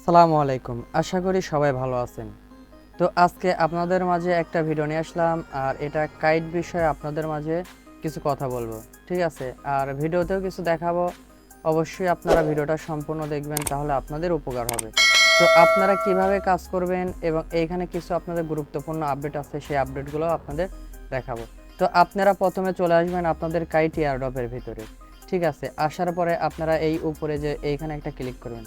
আসসালামু আলাইকুম। আশা করি সবাই ভালো আছেন। তো আজকে আপনাদের মাঝে একটা ভিডিও নিয়ে আসলাম, আর এটা কাইট বিষয়ে আপনাদের মাঝে কিছু কথা বলবো, ঠিক আছে? আর ভিডিওতেও কিছু দেখাবো। অবশ্যই আপনারা ভিডিওটা সম্পূর্ণ দেখবেন, তাহলে আপনাদের উপকার হবে। তো আপনারা কিভাবে কাজ করবেন এবং এইখানে কিছু আপনাদের গুরুত্বপূর্ণ আপডেট আছে, সেই আপডেটগুলো আপনাদের দেখাবো। তো আপনারা প্রথমে চলে আসবেন আপনাদের কাইট এয়ারড্রপের ভিতরে, ঠিক আছে? আসার পরে আপনারা এই উপরে যে এইখানে একটা ক্লিক করবেন,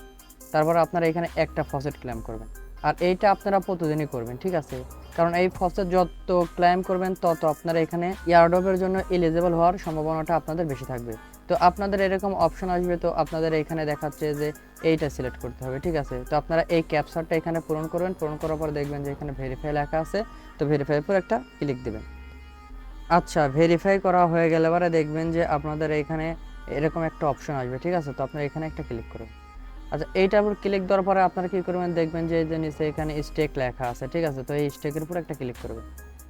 তারপর আপনারা এখানে একটা ফসেট ক্লেম করবেন। আর এইটা আপনারা প্রতিদিনই করবেন, ঠিক আছে? কারণ এই ফসেট যত ক্লেম করবেন তত আপনারা এখানে ইয়ারড্রপের জন্য এলিজিবল হওয়ার সম্ভাবনাটা আপনাদের বেশি থাকবে। তো আপনাদের এরকম অপশন আসবে, তো আপনাদের এখানে দেখাচ্ছে যে এইটা সিলেক্ট করতে হবে, ঠিক আছে? তো আপনারা এই ক্যাপচারটা এখানে পূরণ করবেন। পূরণ করার পর দেখবেন যে এখানে ভেরিফাই লেখা আছে, তো ভেরিফাইয়ের পর একটা ক্লিক দিবেন। আচ্ছা, ভেরিফাই করা হয়ে গেলে পরে দেখবেন যে আপনাদের এখানে এরকম একটা অপশন আসবে, ঠিক আছে? তো আপনারা এখানে একটা ক্লিক করুন। আচ্ছা, এইটার উপর ক্লিক দেওয়ার পরে আপনারা কি করবেন, দেখবেন যে এই যে নিচে এখানে স্টেক লেখা আছে, ঠিক আছে? তো এই স্টেকের উপর একটা ক্লিক করবেন।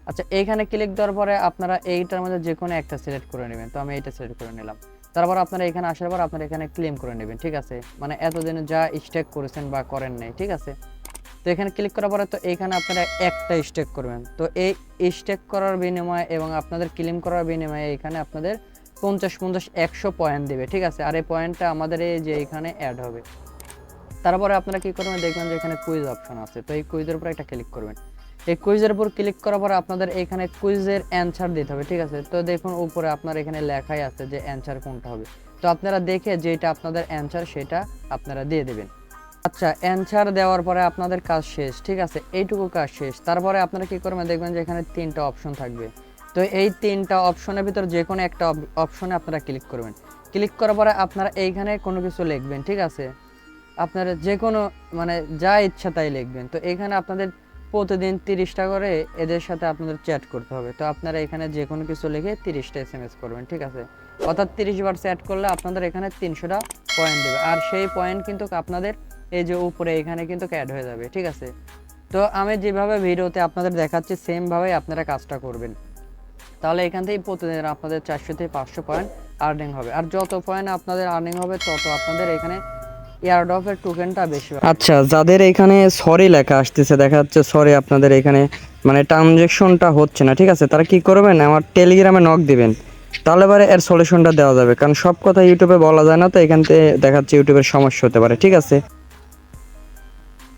আচ্ছা, এইখানে ক্লিক দেওয়ার পরে আপনারা এইটার মধ্যে যে কোনো একটা সিলেক্ট করে নেবেন। তো আমি এইটা সিলেক্ট করে নিলাম। তারপর আপনারা এখানে আসার পর আপনারা এখানে ক্লেম করে নেবেন, ঠিক আছে? মানে এতদিনে যা স্টেক করেছেন বা করেন নাই, ঠিক আছে? তো এখানে ক্লিক করার পরে তো এইখানে আপনারা একটা স্টেক করবেন। তো এই স্টেক করার বিনিময়ে এবং আপনাদের ক্লেম করার বিনিময়ে এখানে আপনাদের 50 100 পয়েন্ট দেবে, ঠিক আছে? আর এই পয়েন্টটা আমাদের এই যে এখানে অ্যাড হবে। তারপরে আপনারা কি করবেন, দেখবেন যে এখানে কুইজ অপশন আছে। তো এই কুইজের উপর একটা ক্লিক করবেন। এই কুইজের উপর ক্লিক করার পরে আপনাদের এখানে কুইজের অ্যানসার দিতে হবে, ঠিক আছে? তো দেখুন উপরে আপনার এখানে লেখাই আছে যে অ্যানসার কোনটা হবে। তো আপনারা দেখে যেটা আপনাদের অ্যানসার সেটা আপনারা দিয়ে দেবেন। আচ্ছা, অ্যানসার দেওয়ার পরে আপনাদের কাজ শেষ, ঠিক আছে? এইটুকু কাজ শেষ। তারপরে আপনারা কি করবেন, দেখবেন যে এখানে তিনটা অপশন থাকবে। তো এই তিনটা অপশনের ভিতর যে কোনো একটা অপশনে আপনারা ক্লিক করবেন। ক্লিক করার পরে আপনারা এইখানে কোনো কিছু লিখবেন, ঠিক আছে? আপনারা যে কোনো মানে যা ইচ্ছা তাই লিখবেন। তো এখানে আপনাদের প্রতিদিন 30টা করে এদের সাথে আপনাদের চ্যাট করতে হবে। তো আপনারা এখানে যে কোনো কিছু লিখে 30টা এসএমএস করবেন, ঠিক আছে? অর্থাৎ 30 বার চ্যাট করলে আপনাদের এখানে 300টা পয়েন্ট দেবে। আর সেই পয়েন্ট কিন্তু আপনাদের এই যে উপরে এখানে কিন্তু অ্যাড হয়ে যাবে, ঠিক আছে? তো আমি যেভাবে ভিডিওতে আপনাদের দেখাচ্ছি সেম ভাবেই আপনারা কাজটা করবেন। তাহলে এখান থেকে প্রতিদিন আপনাদের 400 থেকে 500 পয়েন্ট আর্নিং হবে। আর যত পয়েন্ট আপনাদের আর্নিং হবে তত আপনাদের এখানে এয়ারড্রপের টোকেনটা বেশি হবে। আচ্ছা, যাদের এখানে সরি লেখা আসতেছে, দেখা যাচ্ছে সরি আপনাদের এখানে মানে ট্রানজ্যাকশনটা হচ্ছে না, ঠিক আছে? তারা কি করবেন, আমার টেলিগ্রামে নক দিবেন। তাহলে এবারে এর সলিউশনটা দেওয়া যাবে, কারণ সব কথা ইউটিউবে বলা যায় না। তো এখান থেকে দেখাচ্ছে ইউটিউবের সমস্যা হতে পারে, ঠিক আছে?